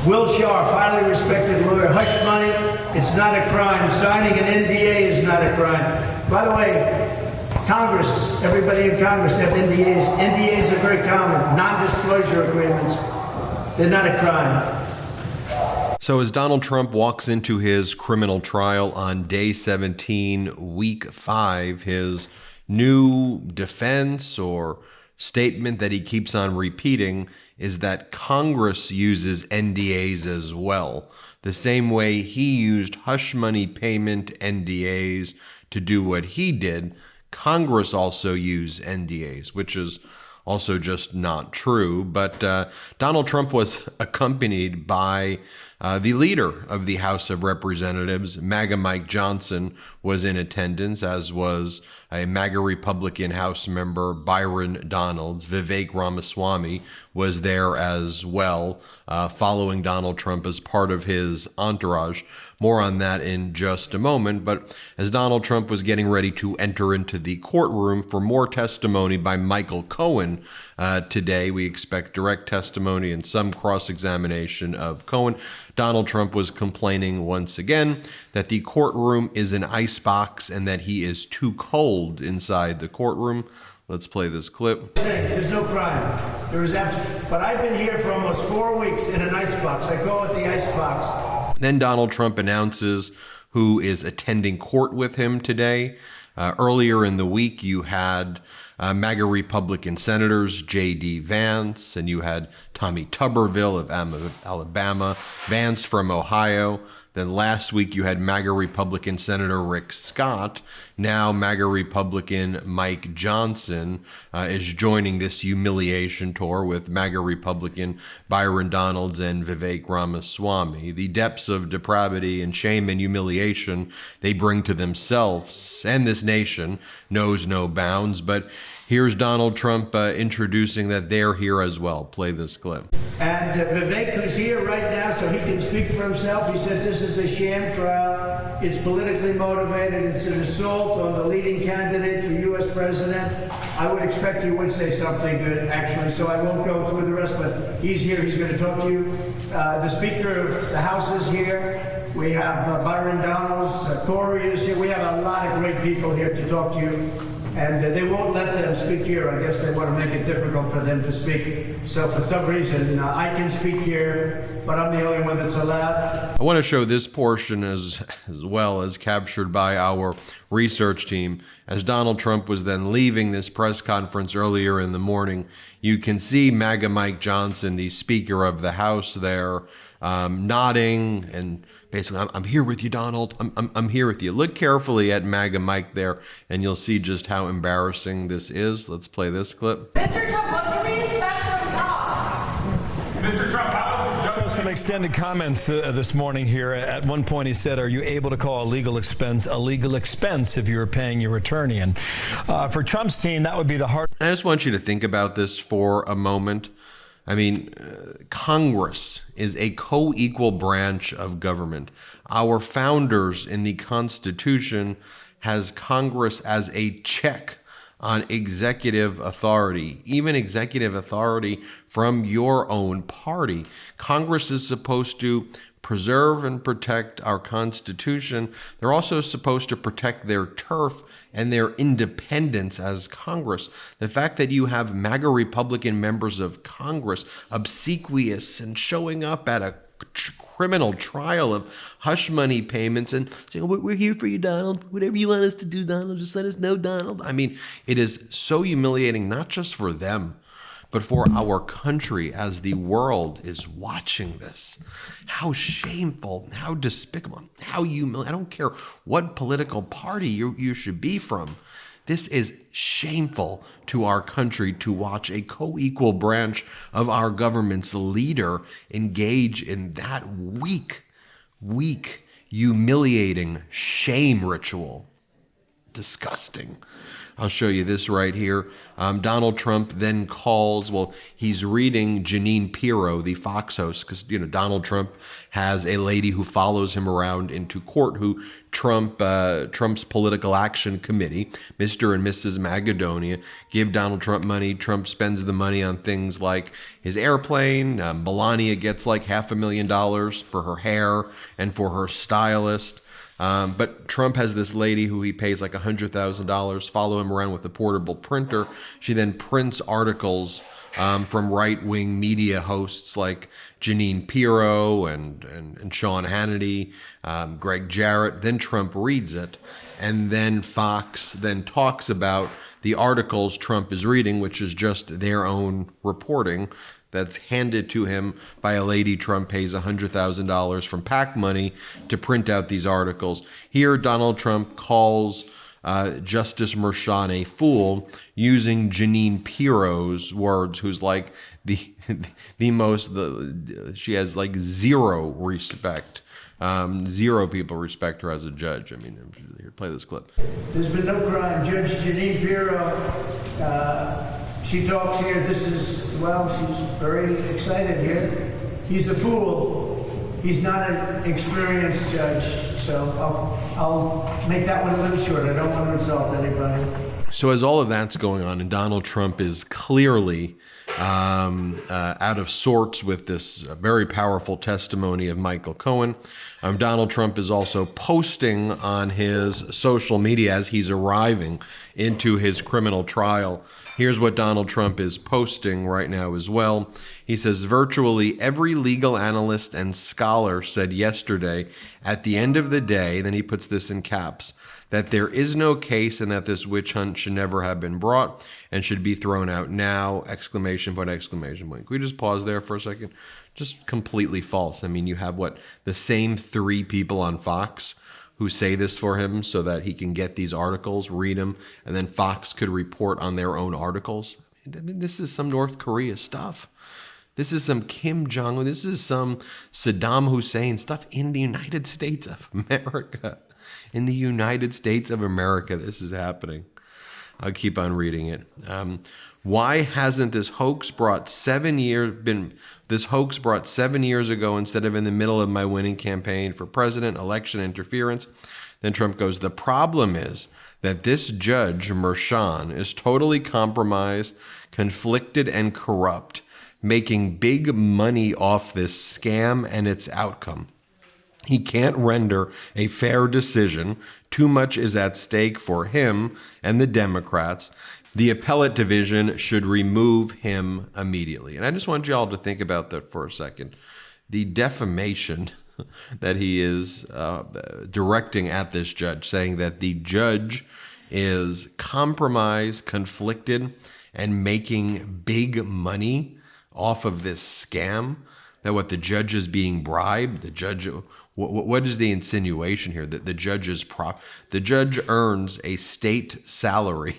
Will Shaw, highly respected lawyer. Hush money, it's not a crime. Signing an NDA is not a crime. By the way, Congress, everybody in Congress have NDAs. NDAs are very common. Non-disclosure agreements. They're not a crime. So as Donald Trump walks into his criminal trial on day 17, week 5, his new defense or statement that he keeps on repeating is that Congress uses NDAs as well. The same way he used hush money payment NDAs to do what he did, Congress also used NDAs, which is also just not true. But Donald Trump was accompanied by the leader of the House of Representatives, MAGA Mike Johnson, was in attendance, as was a MAGA Republican House member, Byron Donalds. Vivek Ramaswamy was there as well, following Donald Trump as part of his entourage. More on that in just a moment. But as Donald Trump was getting ready to enter into the courtroom for more testimony by Michael Cohen today, we expect direct testimony and some cross-examination of Cohen. Donald Trump was complaining once again that the courtroom is an icebox and that he is too cold inside the courtroom. Let's play this clip. There's no crime. There is absolutely. But I've been here for almost 4 weeks in an icebox. I call it the icebox. Then Donald Trump announces who is attending court with him today. Earlier in the week, you had MAGA Republican Senators J.D. Vance, and you had Tommy Tuberville of Alabama, Vance from Ohio. Then last week you had MAGA Republican Senator Rick Scott. Now MAGA Republican Mike Johnson is joining this humiliation tour with MAGA Republican Byron Donalds and Vivek Ramaswamy. The depths of depravity and shame and humiliation they bring to themselves and this nation knows no bounds. But here's Donald Trump introducing that they're here as well. Play this clip. And Vivek, who's here right now, so he can speak for himself, he said this is a sham trial. It's politically motivated. It's an assault on the leading candidate for U.S. president. I would expect he would say something good, actually, so I won't go through the rest, but he's here. He's going to talk to you. The Speaker of the House is here. We have Byron Donalds. Corey is here. We have a lot of great people here to talk to you. And they won't let them speak here. I guess they want to make it difficult for them to speak. So for some reason, I can speak here, but I'm the only one that's allowed. I want to show this portion as well as captured by our research team. As Donald Trump was then leaving this press conference earlier in the morning, you can see MAGA Mike Johnson, the Speaker of the House there, nodding and basically, I'm here with you, Donald. I'm here with you. Look carefully at MAGA Mike there, and you'll see just how embarrassing this is. Let's play this clip. Mr. Trump, what can we expect from Cox? Mr. Trump, So some extended comments this morning here. At one point he said, are you able to call a legal expense if you were paying your attorney? And for Trump's team, that would be the hard. I just want you to think about this for a moment. I mean, Congress is a co-equal branch of government. Our founders in the Constitution has Congress as a check on executive authority, even executive authority from your own party. Congress is supposed to preserve and protect our Constitution. They're also supposed to protect their turf and their independence as Congress. The fact that you have MAGA Republican members of Congress obsequious and showing up at a criminal trial of hush money payments and saying, we're here for you, Donald. Whatever you want us to do, Donald, just let us know, Donald. I mean, it is so humiliating, not just for them, but for our country as the world is watching this. How shameful, how despicable, how humiliating. I don't care what political party you should be from. This is shameful to our country to watch a co-equal branch of our government's leader engage in that weak, humiliating shame ritual. Disgusting. I'll show you this right here. Donald Trump then calls, well, he's reading Jeanine Pirro, the Fox host, because, Donald Trump has a lady who follows him around into court who Trump's political action committee, Mr. and Mrs. Macedonia, give Donald Trump money. Trump spends the money on things like his airplane. Melania gets like $500,000 for her hair and for her stylist. But Trump has this lady who he pays like $100,000, follow him around with a portable printer. She then prints articles from right-wing media hosts like Jeanine Pirro and Sean Hannity, Greg Jarrett. Then Trump reads it, and then Fox then talks about the articles Trump is reading, which is just their own reporting that's handed to him by a lady Trump pays $100,000 from PAC money to print out these articles. Here, Donald Trump calls Justice Merchan a fool using Jeanine Pirro's words, who's like she has like zero respect. Zero people respect her as a judge. I mean, here, play this clip. There's been no crime. Judge Jeanine Pirro, she talks here. She's very excited here. He's a fool. He's not an experienced judge. So I'll make that one a little short. I don't want to insult anybody. So as all of that's going on, and Donald Trump is clearly out of sorts with this very powerful testimony of Michael Cohen, Donald Trump is also posting on his social media as he's arriving into his criminal trial. Here's what Donald Trump is posting right now as well. He says, virtually every legal analyst and scholar said yesterday, at the end of the day, then he puts this in caps, that there is no case and that this witch hunt should never have been brought and should be thrown out now, exclamation point, exclamation point. Can we just pause there for a second? Just completely false. I mean, you have the same three people on Fox who say this for him so that he can get these articles, read them, and then Fox could report on their own articles. This is some North Korea stuff. This is some Kim Jong-un. This is some Saddam Hussein stuff in the United States of America. In the United States of America, this is happening. I'll keep on reading it. Why hasn't this hoax brought 7 years ago instead of in the middle of my winning campaign for president, election interference? Then Trump goes, the problem is that this judge, Merchan, is totally compromised, conflicted, and corrupt, making big money off this scam and its outcome. He can't render a fair decision. Too much is at stake for him and the Democrats. The appellate division should remove him immediately. And I just want you all to think about that for a second. The defamation that he is directing at this judge, saying that the judge is compromised, conflicted, and making big money off of this scam, that what the judge is being bribed, the judge, what is the insinuation here? That the judge earns a state salary,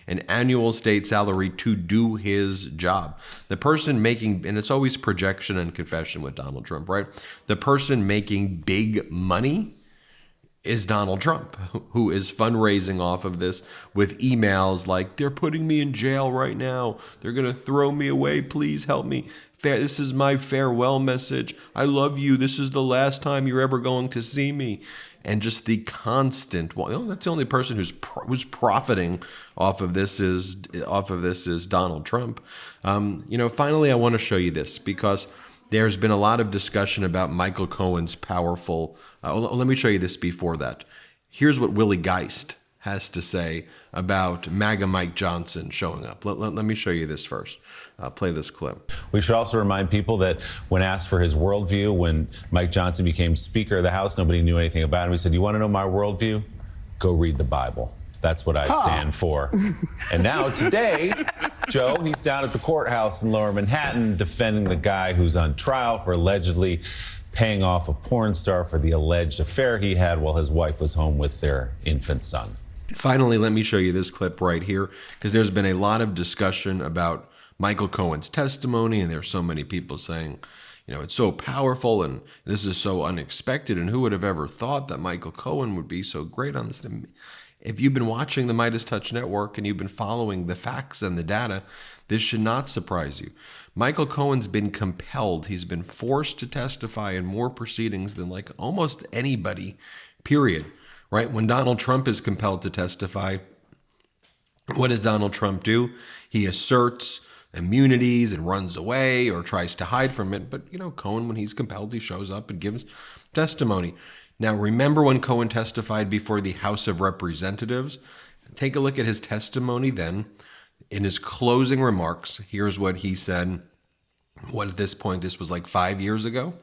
an annual state salary to do his job. The person making, and it's always projection and confession with Donald Trump, right? The person making big money is Donald Trump, who is fundraising off of this with emails like, they're putting me in jail right now. They're going to throw me away. Please help me. This is my farewell message. I love you. This is the last time you're ever going to see me. And just the constant, that's the only person who's profiting off of this is Donald Trump. Finally, I want to show you this because there's been a lot of discussion about Michael Cohen's powerful. Let me show you this before that. Here's what Willie Geist has to say about MAGA Mike Johnson showing up. Let me show you this first. Play this clip. We should also remind people that when asked for his worldview, when Mike Johnson became Speaker of the House, nobody knew anything about him. He said, you want to know my worldview? Go read the Bible. That's what I stand for. And now today, Joe, he's down at the courthouse in Lower Manhattan defending the guy who's on trial for allegedly paying off a porn star for the alleged affair he had while his wife was home with their infant son. Finally, let me show you this clip right here, because there's been a lot of discussion about Michael Cohen's testimony, and there's so many people saying, it's so powerful and this is so unexpected, and who would have ever thought that Michael Cohen would be so great on this? If you've been watching the MeidasTouch Network and you've been following the facts and the data, this should not surprise you. Michael Cohen's been compelled. He's been forced to testify in more proceedings than like almost anybody, period. Right? When Donald Trump is compelled to testify, what does Donald Trump do? He asserts immunities and runs away or tries to hide from it. But, Cohen, when he's compelled, he shows up and gives testimony. Now, remember when Cohen testified before the House of Representatives? Take a look at his testimony then. In his closing remarks, here's what he said. What at this point, this was like 5 years ago,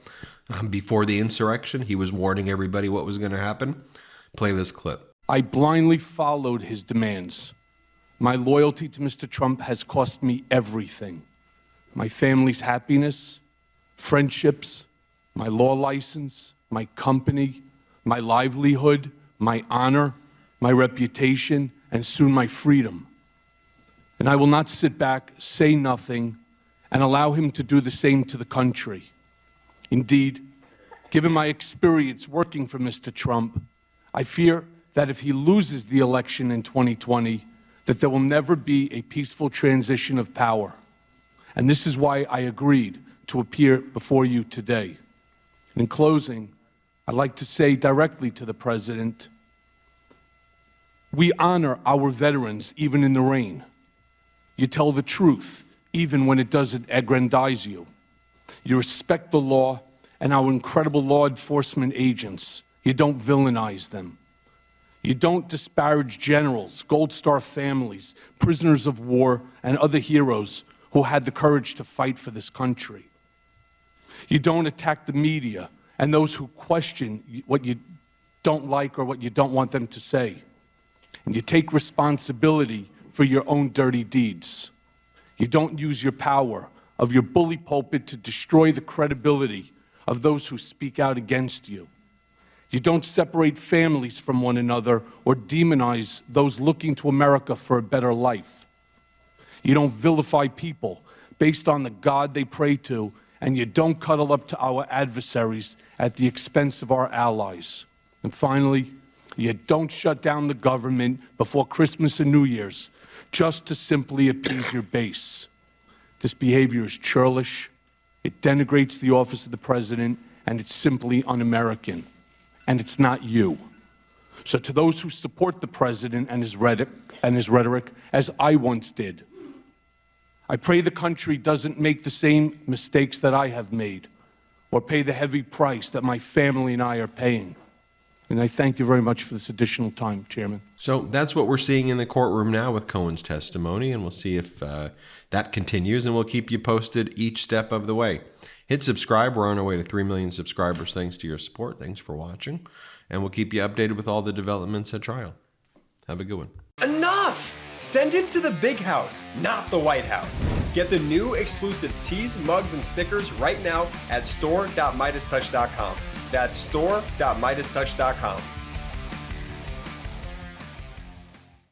before the insurrection. He was warning everybody what was going to happen. Play this clip. I blindly followed his demands. My loyalty to Mr. Trump has cost me everything. My family's happiness, friendships, my law license, my company, my livelihood, my honor, my reputation, and soon my freedom. And I will not sit back, say nothing, and allow him to do the same to the country. Indeed, given my experience working for Mr. Trump, I fear that if he loses the election in 2020, that there will never be a peaceful transition of power. And this is why I agreed to appear before you today. In closing, I'd like to say directly to the President, we honor our veterans even in the rain. You tell the truth even when it doesn't aggrandize you. You respect the law and our incredible law enforcement agents. You don't villainize them. You don't disparage generals, Gold Star families, prisoners of war, and other heroes who had the courage to fight for this country. You don't attack the media and those who question what you don't like or what you don't want them to say. And you take responsibility for your own dirty deeds. You don't use your power of your bully pulpit to destroy the credibility of those who speak out against you. You don't separate families from one another or demonize those looking to America for a better life. You don't vilify people based on the God they pray to, and you don't cuddle up to our adversaries at the expense of our allies. And finally, you don't shut down the government before Christmas and New Year's just to simply appease your base. This behavior is churlish, it denigrates the office of the president, and it's simply un-American. And it's not you. So to those who support the president and his rhetoric, as I once did, I pray the country doesn't make the same mistakes that I have made or pay the heavy price that my family and I are paying. And I thank you very much for this additional time, Chairman. So that's what we're seeing in the courtroom now with Cohen's testimony, and we'll see if that continues, and we'll keep you posted each step of the way. Hit subscribe. We're on our way to 3 million subscribers thanks to your support. Thanks for watching, and we'll keep you updated with all the developments at trial. Have a good one. Enough! Send him to the big house, not the White House. Get the new exclusive tees, mugs, and stickers right now at store.MeidasTouch.com. That's store.MeidasTouch.com.